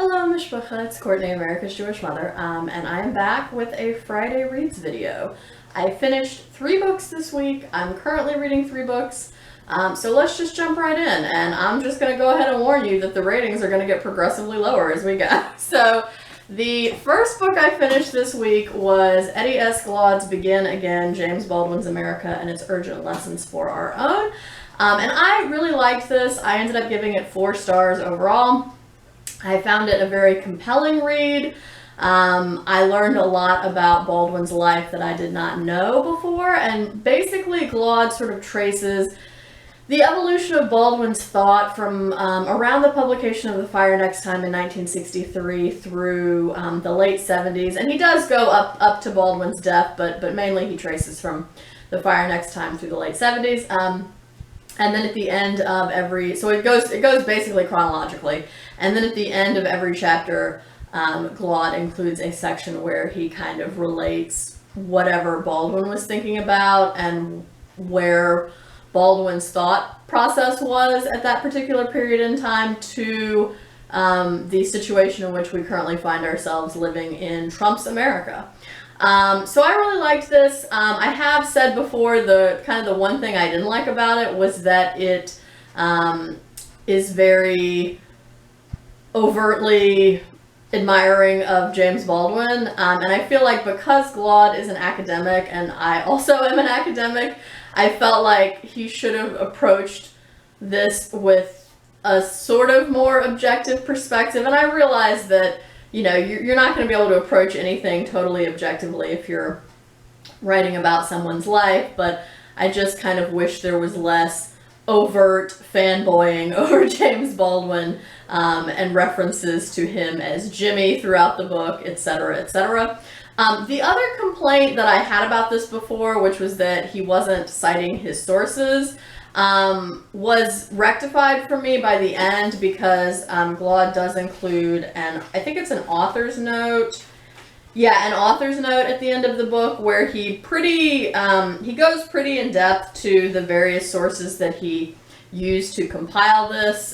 Hello, Mishpacha, it's Courtney, America's Jewish mother, and I am back with a Friday Reads video. I finished 3 books this week. I'm currently reading 3 books, so let's just jump right in, and I'm just going to go ahead and warn you that the ratings are going to get progressively lower as we go. So, the first book I finished this week was Eddie S. Glaude's Begin Again, James Baldwin's America and Its Urgent Lessons for Our Own, and I really liked this. I ended up giving it 4 stars overall. I found it a very compelling read. I learned a lot about Baldwin's life that I did not know before, and basically Glaude sort of traces the evolution of Baldwin's thought from around the publication of The Fire Next Time in 1963 through the late 70s, and he does go up to Baldwin's death, but mainly he traces from The Fire Next Time through the late 70s. And then at the end of every, so it goes basically chronologically. And then at the end of every chapter, Glaude includes a section where he kind of relates whatever Baldwin was thinking about and where Baldwin's thought process was at that particular period in time to the situation in which we currently find ourselves living in Trump's America. So I really liked this. I have said before, the one thing I didn't like about it was that it is very overtly admiring of James Baldwin, and I feel like because Glaude is an academic and I also am an academic, I felt like he should have approached this with a sort of more objective perspective, and I realized that you're not going to be able to approach anything totally objectively if you're writing about someone's life, but I just kind of wish there was less overt fanboying over James Baldwin and references to him as Jimmy throughout the book, etc., etc. The other complaint that I had about this before, which was that he wasn't citing his sources, was rectified for me by the end because Glaude does include, and I think it's an author's note. Yeah, an author's note at the end of the book where he goes pretty in depth to the various sources that he used to compile this.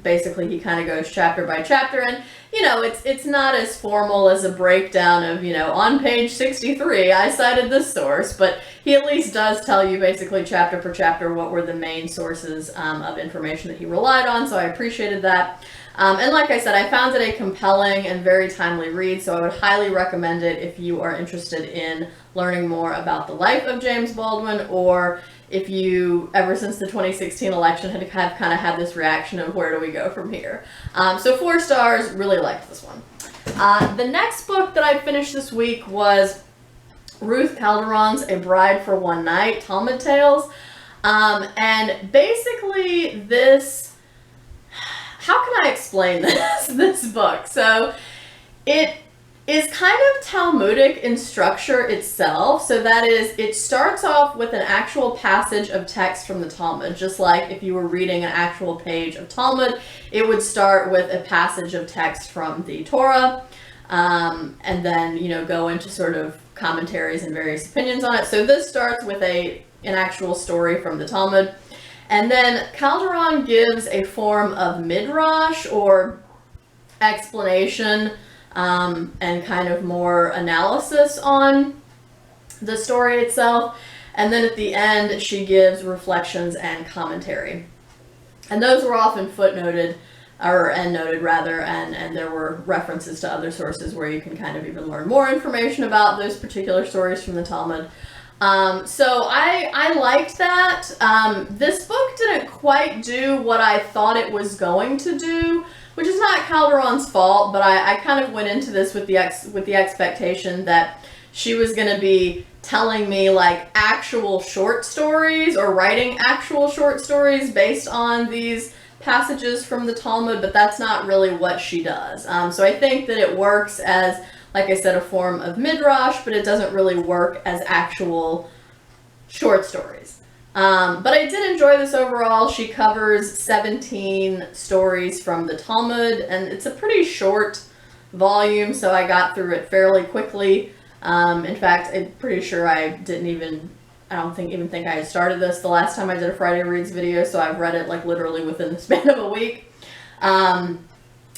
Basically, he kind of goes chapter by chapter, and it's not as formal as a breakdown of on page 63 I cited this source, but he at least does tell you basically chapter for chapter what were the main sources of information that he relied on, so I appreciated that. And like I said, I found it a compelling and very timely read, so I would highly recommend it if you are interested in learning more about the life of James Baldwin, or if you, ever since the 2016 election, have kind of had this reaction of where do we go from here. So 4 stars, really liked this one. The next book that I finished this week was Ruth Calderon's A Bride for One Night, Talmud Tales. And basically this, how can I explain this book? So it is kind of Talmudic in structure itself. So that is, it starts off with an actual passage of text from the Talmud, just like if you were reading an actual page of Talmud, it would start with a passage of text from the Torah, and then, go into sort of commentaries and various opinions on it. So this starts with an actual story from the Talmud. And then Calderon gives a form of midrash, or explanation, and kind of more analysis on the story itself. And then at the end, she gives reflections and commentary. And those were often footnoted, or endnoted rather, and there were references to other sources where you can kind of even learn more information about those particular stories from the Talmud. So I liked that. This book didn't quite do what I thought it was going to do, which is not Calderon's fault, but I kind of went into this with the expectation that she was going to be telling me like actual short stories, or writing actual short stories based on these passages from the Talmud, but that's not really what she does. So I think that it works as, like I said, a form of midrash, but it doesn't really work as actual short stories. But I did enjoy this overall. She covers 17 stories from the Talmud, and it's a pretty short volume, so I got through it fairly quickly. In fact, I'm pretty sure I don't even think I had started this the last time I did a Friday Reads video, so I've read it like literally within the span of a week.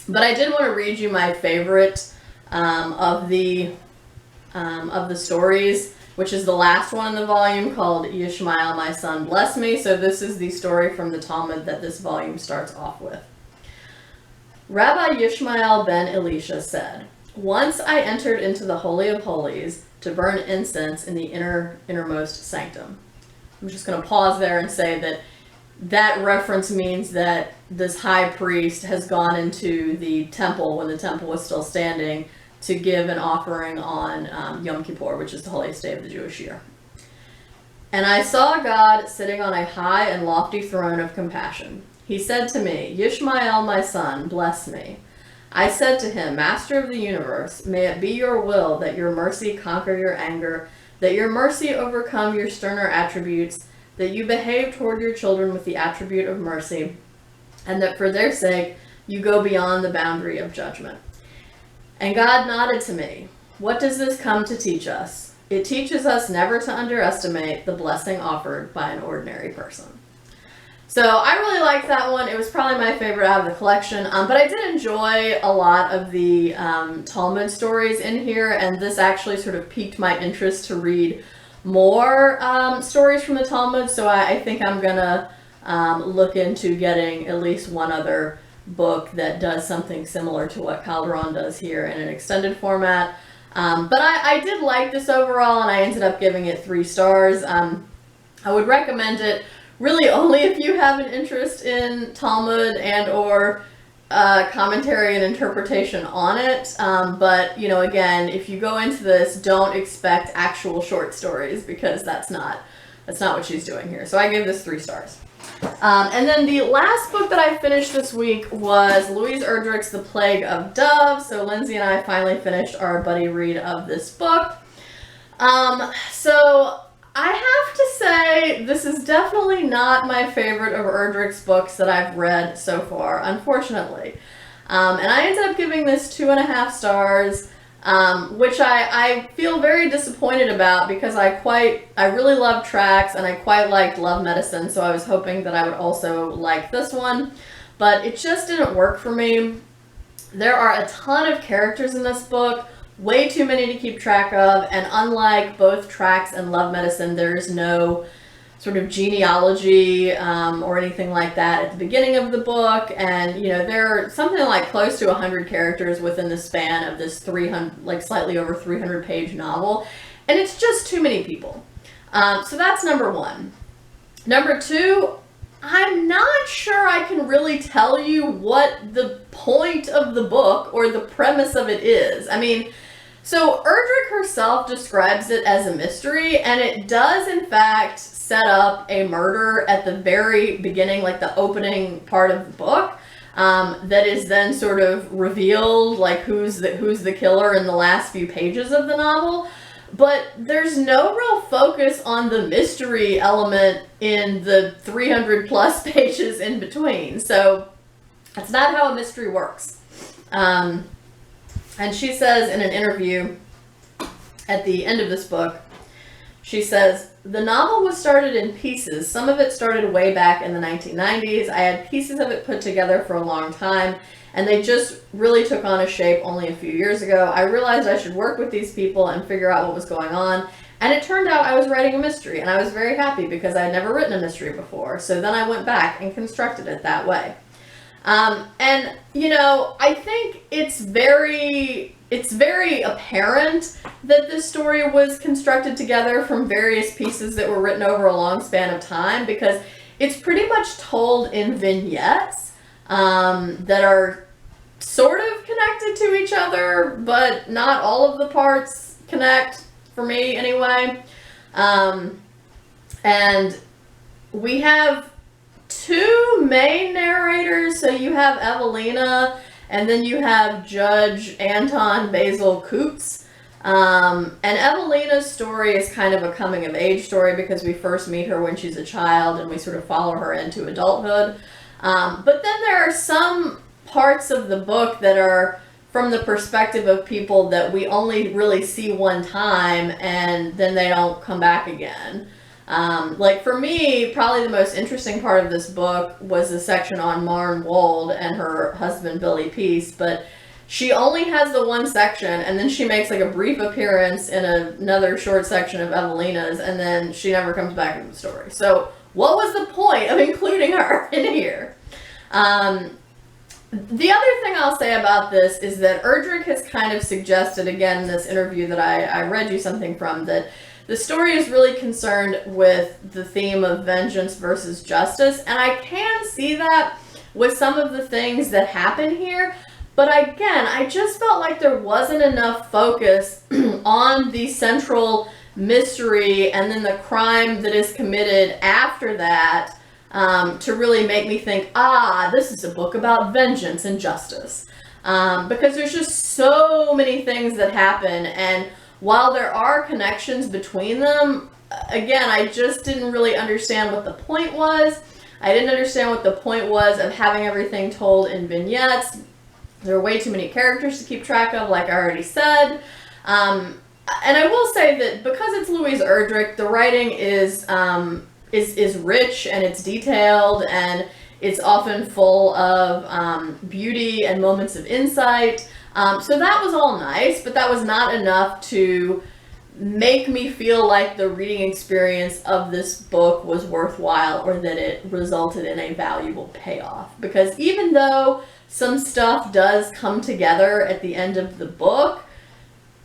But I did want to read you my favorite of the stories, which is the last one in the volume, called Yishmael, My Son, Bless Me. So this is the story from the Talmud that this volume starts off with. Rabbi Yishmael ben Elisha said, "Once I entered into the Holy of Holies to burn incense in the innermost sanctum." I'm just going to pause there and say that that reference means that this high priest has gone into the temple when the temple was still standing to give an offering on Yom Kippur, which is the holiest day of the Jewish year. "And I saw God sitting on a high and lofty throne of compassion. He said to me, 'Yishmael, my son, bless me.' I said to him, 'Master of the universe, may it be your will that your mercy conquer your anger, that your mercy overcome your sterner attributes, that you behave toward your children with the attribute of mercy, and that for their sake you go beyond the boundary of judgment.' And God nodded to me. What does this come to teach us? It teaches us never to underestimate the blessing offered by an ordinary person." So I really liked that one. It was probably my favorite out of the collection, but I did enjoy a lot of the Talmud stories in here, and this actually sort of piqued my interest to read more stories from the Talmud, so I think I'm gonna look into getting at least one other book that does something similar to what Calderon does here in an extended format. But I did like this overall, and I ended up giving it 3 stars. I would recommend it really only if you have an interest in Talmud and or commentary and interpretation on it. But, you know, again, if you go into this, don't expect actual short stories, because that's not what she's doing here. So I gave this 3 stars. And then the last book that I finished this week was Louise Erdrich's The Plague of Doves. So Lindsey and I finally finished our buddy read of this book. So I have to say, this is definitely not my favorite of Erdrich's books that I've read so far, unfortunately. And I ended up giving this 2.5 stars, which I feel very disappointed about, because I really love tracks, and I quite liked Love Medicine, so I was hoping that I would also like this one, but it just didn't work for me. There are a ton of characters in this book, way too many to keep track of, and unlike both Tracks and Love Medicine, there's no sort of genealogy or anything like that at the beginning of the book. And, you know, there are something like close to 100 characters within the span of this 300, like slightly over 300 page novel, and it's just too many people. So that's number 1. Number 2, I'm not sure I can really tell you what the point of the book or the premise of it is. I mean, so Erdrich herself describes it as a mystery, and it does in fact set up a murder at the very beginning, like the opening part of the book, that is then sort of revealed, like who's the killer in the last few pages of the novel. But there's no real focus on the mystery element in the 300 plus pages in between. So that's not how a mystery works. And she says in an interview at the end of this book, she says, "The novel was started in pieces. Some of it started way back in the 1990s. I had pieces of it put together for a long time, and they just really took on a shape only a few years ago. I realized I should work with these people and figure out what was going on. And it turned out I was writing a mystery, and I was very happy because I had never written a mystery before. So then I went back and constructed it that way." And, you know, I think it's very apparent that this story was constructed together from various pieces that were written over a long span of time, because it's pretty much told in vignettes that are sort of connected to each other, but not all of the parts connect, for me anyway. And we have 2 main narrators. So you have Evelina, and then you have Judge Anton Basil Coots. And Evelina's story is kind of a coming of age story, because we first meet her when she's a child and we sort of follow her into adulthood. But then there are some parts of the book that are from the perspective of people that we only really see one time, and then they don't come back again. Like for me, probably the most interesting part of this book was the section on Marn Wold and her husband Billy Peace, but she only has the one section, and then she makes like a brief appearance in another short section of Evelina's, and then she never comes back into the story. So what was the point of including her in here? The other thing I'll say about this is that Erdrich has kind of suggested, again in this interview that I read you something from, that the story is really concerned with the theme of vengeance versus justice, and I can see that with some of the things that happen here, but again, I just felt like there wasn't enough focus on the central mystery and then the crime that is committed after that to really make me think, this is a book about vengeance and justice. Because there's just so many things that happen, and while there are connections between them, again, I just didn't really understand what the point was. I didn't understand what the point was of having everything told in vignettes. There are way too many characters to keep track of, like I already said. And I will say that because it's Louise Erdrich, the writing is rich and it's detailed and it's often full of beauty and moments of insight. So that was all nice, but that was not enough to make me feel like the reading experience of this book was worthwhile or that it resulted in a valuable payoff. Because even though some stuff does come together at the end of the book,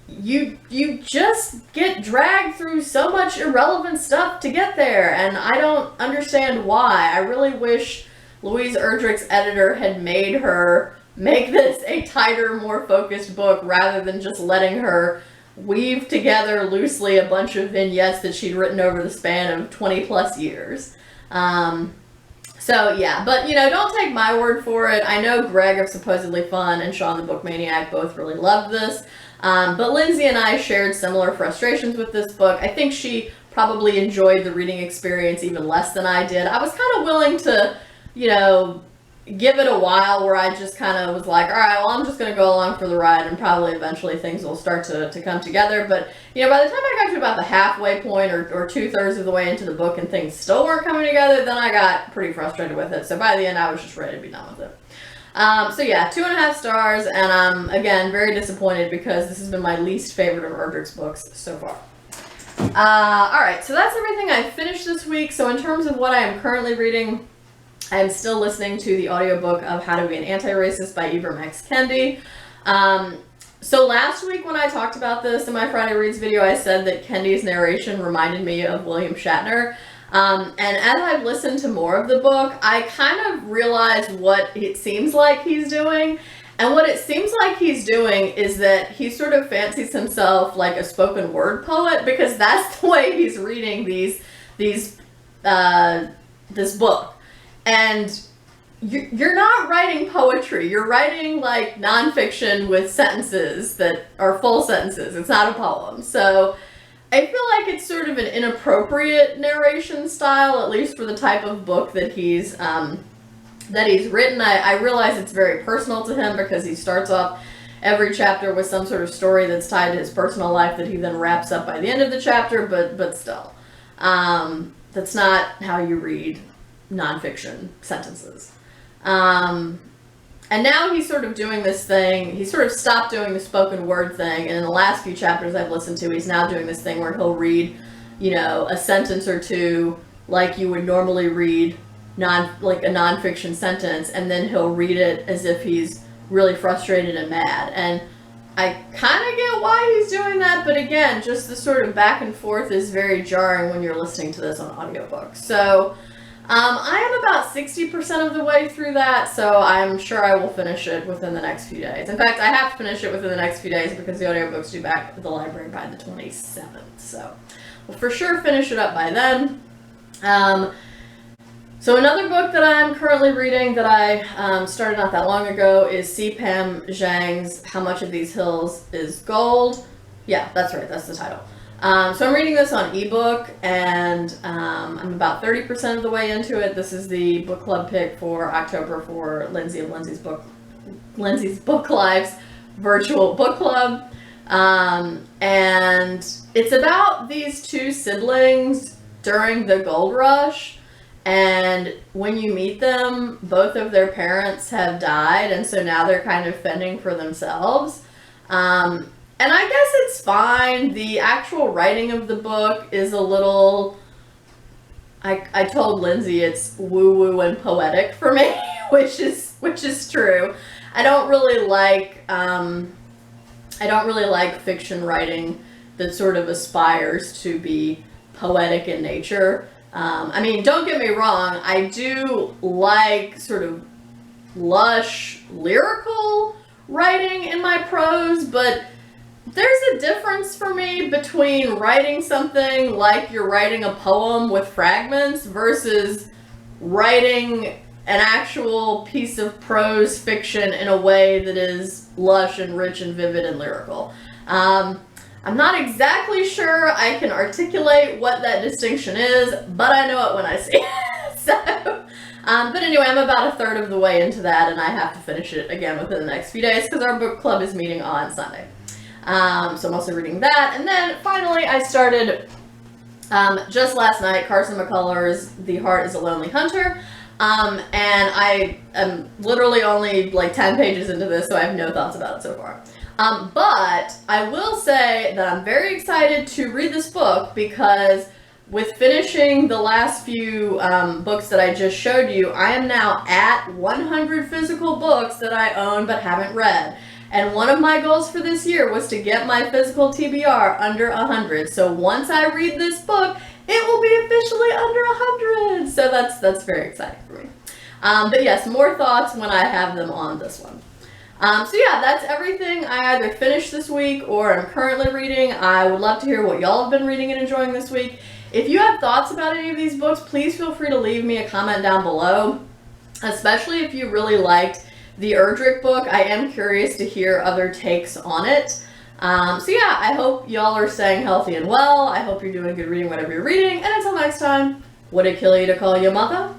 you just get dragged through so much irrelevant stuff to get there, and I don't understand why. I really wish Louise Erdrich's editor had made her make this a tighter, more focused book rather than just letting her weave together loosely a bunch of vignettes that she'd written over the span of 20 plus years. So yeah, but don't take my word for it. I know Greg of Supposedly Fun and Shawn the Book Maniac both really loved this. But Lindsey and I shared similar frustrations with this book. I think she probably enjoyed the reading experience even less than I did. I was kind of willing to, give it a while where I just kind of was like, all right, well, I'm just going to go along for the ride and probably eventually things will start to come together. But, by the time I got to about the halfway point or 2/3 of the way into the book and things still weren't coming together, then I got pretty frustrated with it. So by the end, I was just ready to be done with it. So yeah, 2.5 stars, and I'm, again, very disappointed because this has been my least favorite of Erdrich's books so far. Alright, so that's everything I finished this week. So in terms of what I am currently reading, I am still listening to the audiobook of How to Be an Antiracist by Ibram X. Kendi. So last week when I talked about this in my Friday Reads video, I said that Kendi's narration reminded me of William Shatner. And as I've listened to more of the book, I kind of realized what it seems like he's doing. And what it seems like he's doing is that he sort of fancies himself like a spoken word poet, because that's the way he's reading this book. And you're not writing poetry. You're writing like nonfiction with sentences that are full sentences. It's not a poem. So I feel like it's sort of an inappropriate narration style, at least for the type of book that he's written. I realize it's very personal to him because he starts off every chapter with some sort of story that's tied to his personal life that he then wraps up by the end of the chapter, but still. That's not how you read nonfiction sentences. And now he's sort of doing this thing. He sort of stopped doing the spoken word thing, and in the last few chapters I've listened to, he's now doing this thing where he'll read, a sentence or two like you would normally read like a nonfiction sentence, and then he'll read it as if he's really frustrated and mad. And I kind of get why he's doing that, but again, just the sort of back and forth is very jarring when you're listening to this on audiobook. So I am about 60% of the way through that, so I'm sure I will finish it within the next few days. In fact, I have to finish it within the next few days because the audiobook's due back at the library by the 27th. So we'll for sure finish it up by then. So another book that I'm currently reading that I started not that long ago is C. Pam Zhang's How Much of These Hills is Gold? Yeah, that's right, that's the title. So I'm reading this on ebook, and I'm about 30% of the way into it. This is the book club pick for October for Lindsey of Lindsey's Book Life's virtual book club. And it's about these two siblings during the gold rush, and when you meet them, both of their parents have died, and so now they're kind of fending for themselves. And I guess it's fine. The actual writing of the book is a little... I told Lindsey it's woo-woo and poetic for me, which is true. I don't really like fiction writing that sort of aspires to be poetic in nature. I mean, don't get me wrong, I do like sort of lush lyrical writing in my prose, but there's a difference for me between writing something like you're writing a poem with fragments versus writing an actual piece of prose fiction in a way that is lush and rich and vivid and lyrical. I'm not exactly sure I can articulate what that distinction is, but I know it when I see it. But anyway, I'm about a third of the way into that, and I have to finish it again within the next few days because our book club is meeting on Sunday. So I'm also reading that. And then finally I started, just last night, Carson McCullers' The Heart is a Lonely Hunter. And I am literally only like 10 pages into this, so I have no thoughts about it so far. But I will say that I'm very excited to read this book because with finishing the last few books that I just showed you, I am now at 100 physical books that I own but haven't read. And one of my goals for this year was to get my physical TBR under 100. So once I read this book, it will be officially under 100. So that's very exciting for me. But yes, more thoughts when I have them on this one. So yeah, that's everything I either finished this week or I'm currently reading. I would love to hear what y'all have been reading and enjoying this week. If you have thoughts about any of these books, please feel free to leave me a comment down below, especially if you really liked the Erdrich book. I am curious to hear other takes on it. So yeah, I hope y'all are staying healthy and well. I hope you're doing good reading whatever you're reading. And until next time, would it kill you to call your mother?